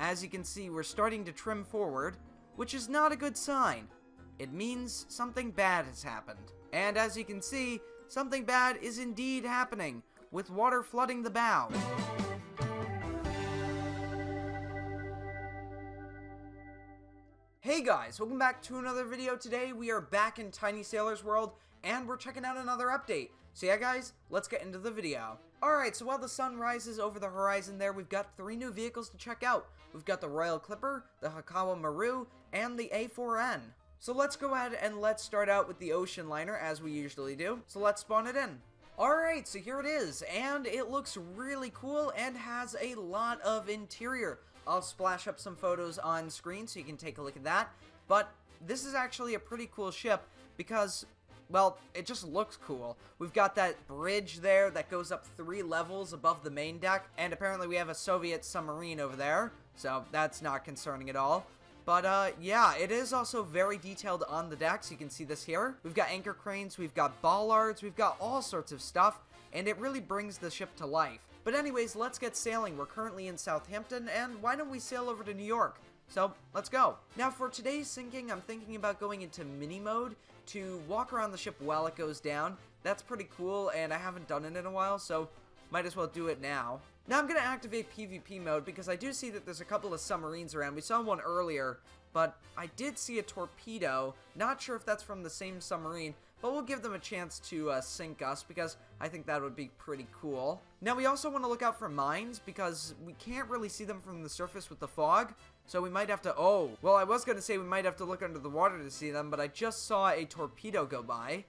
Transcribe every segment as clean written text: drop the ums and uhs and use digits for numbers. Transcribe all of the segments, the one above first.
As you can see, we're starting to trim forward, which is not a good sign. It means something bad has happened. And as you can see, something bad is indeed happening, with water flooding the bow. Hey guys, welcome back to another video. Today we are back in Tiny Sailor's world, and we're checking out another update. So yeah guys, let's get into the video. Alright, so while the sun rises over the horizon there, we've got 3 new vehicles to check out. We've got the Royal Clipper, the Hakawa Maru, and the A4N. So let's go ahead and let's start out with the ocean liner as we usually do. So let's spawn it in. Alright, so here it is, and it looks really cool and has a lot of interior. I'll splash up some photos on screen so you can take a look at that. But this is actually a pretty cool ship because, well, it just looks cool. We've got that bridge there that goes up 3 levels above the main deck, and apparently we have a Soviet submarine over there, so that's not concerning at all. But, yeah, it is also very detailed on the deck, so you can see this here. We've got anchor cranes, we've got bollards, we've got all sorts of stuff, and it really brings the ship to life. But anyways, let's get sailing. We're currently in Southampton, and why don't we sail over to New York? So, let's go. Now, for today's sinking, I'm thinking about going into mini mode to walk around the ship while it goes down. That's pretty cool, and I haven't done it in a while, so might as well do it now. Now, I'm going to activate PvP mode because I do see that there's a couple of submarines around. We saw one earlier, but I did see a torpedo. Not sure if that's from the same submarine, but we'll give them a chance to sink us because I think that would be pretty cool. Now, we also want to look out for mines because we can't really see them from the surface with the fog, so we might have to, well, I was going to say we might have to look under the water to see them, but I just saw a torpedo go by.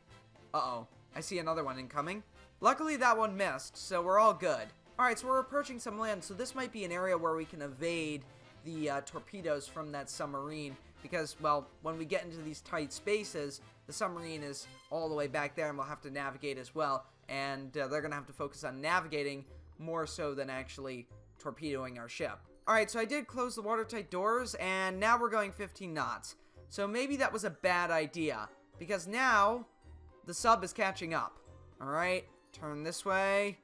Uh-oh, I see another one incoming. Luckily, that one missed, so we're all good. Alright, so we're approaching some land, so this might be an area where we can evade the torpedoes from that submarine, because, well, when we get into these tight spaces, the submarine is all the way back there, and we'll have to navigate as well, and they're going to have to focus on navigating more so than actually torpedoing our ship. Alright, so I did close the watertight doors, and now we're going 15 knots. So maybe that was a bad idea, because now the sub is catching up. Alright, turn this way.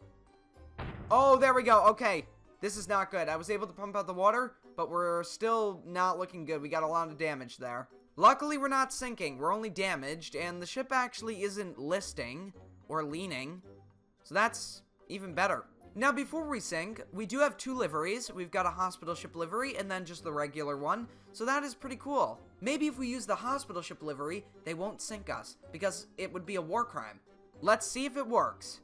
Oh, there we go. Okay, this is not good. I was able to pump out the water, but we're still not looking good. We got a lot of damage there. Luckily, we're not sinking. We're only damaged, and the ship actually isn't listing or leaning, so that's even better. Now, before we sink, we do have 2 liveries. We've got a hospital ship livery and then just the regular one, so that is pretty cool. Maybe if we use the hospital ship livery, they won't sink us, because it would be a war crime. Let's see if it works.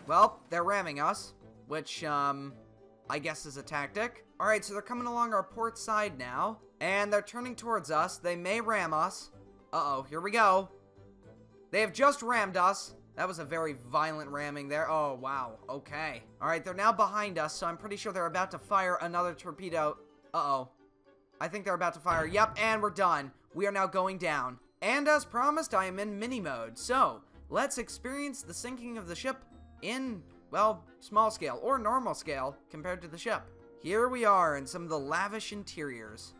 Well, they're ramming us, which, I guess is a tactic. Alright, so they're coming along our port side now, and they're turning towards us. They may ram us. Uh-oh, here we go. They have just rammed us. That was a very violent ramming there. Oh, wow. Okay. Alright, they're now behind us, so I'm pretty sure they're about to fire another torpedo. Uh-oh. I think they're about to fire. Yep, and we're done. We are now going down. And as promised, I am in mini mode. So, let's experience the sinking of the ship in, well, small scale or normal scale compared to the ship. Here we are in some of the lavish interiors.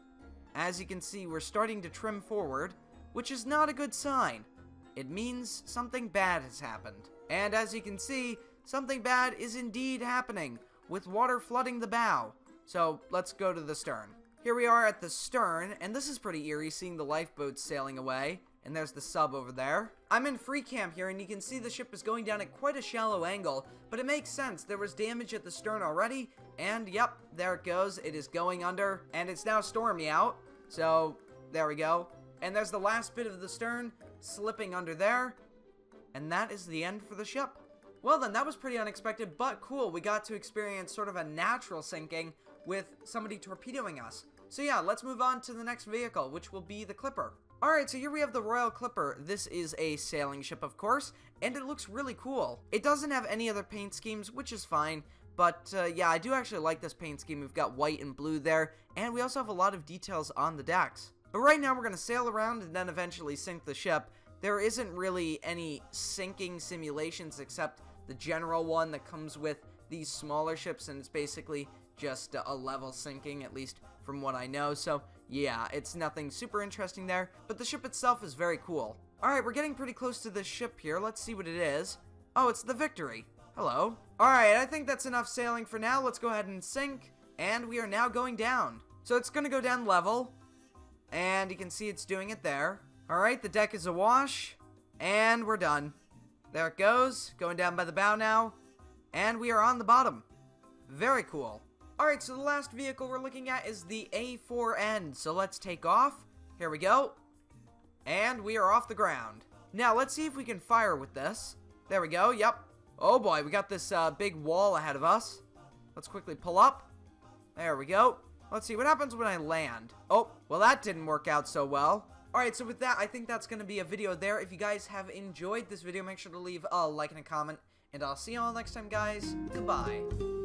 As you can see, we're starting to trim forward, which is not a good sign. It means something bad has happened. And as you can see, something bad is indeed happening, with water flooding the bow. So let's go to the stern. Here we are at the stern, and this is pretty eerie seeing the lifeboats sailing away. And there's the sub over there. I'm in free cam here, and you can see the ship is going down at quite a shallow angle, but it makes sense. There was damage at the stern already, and yep, there it goes. It is going under, and it's now stormy out. So, there we go. And there's the last bit of the stern slipping under there, and that is the end for the ship. Well then, that was pretty unexpected, but cool. We got to experience sort of a natural sinking with somebody torpedoing us. So yeah, let's move on to the next vehicle, which will be the Clipper. Alright, so here we have the Royal Clipper. This is a sailing ship, of course, and it looks really cool. It doesn't have any other paint schemes, which is fine, but yeah, I do actually like this paint scheme. We've got white and blue there, and we also have a lot of details on the decks. But right now, we're going to sail around and then eventually sink the ship. There isn't really any sinking simulations except the general one that comes with these smaller ships, and it's basically just a level sinking, at least from what I know. So yeah, it's nothing super interesting there, but the ship itself is very cool. Alright, we're getting pretty close to this ship here. Let's see what it is. Oh, it's the Victory. Hello. Alright, I think that's enough sailing for now. Let's go ahead and sink, and we are now going down. So it's gonna go down level, and you can see it's doing it there. Alright, the deck is awash, and we're done. There it goes, going down by the bow now, and we are on the bottom. Very cool. Alright, so the last vehicle we're looking at is the A4N, so let's take off. Here we go. And we are off the ground. Now, let's see if we can fire with this. There we go, yep. Oh boy, we got this big wall ahead of us. Let's quickly pull up. There we go. Let's see what happens when I land. Oh, well that didn't work out so well. Alright, so with that, I think that's going to be a video there. If you guys have enjoyed this video, make sure to leave a like and a comment. And I'll see you all next time, guys. Goodbye.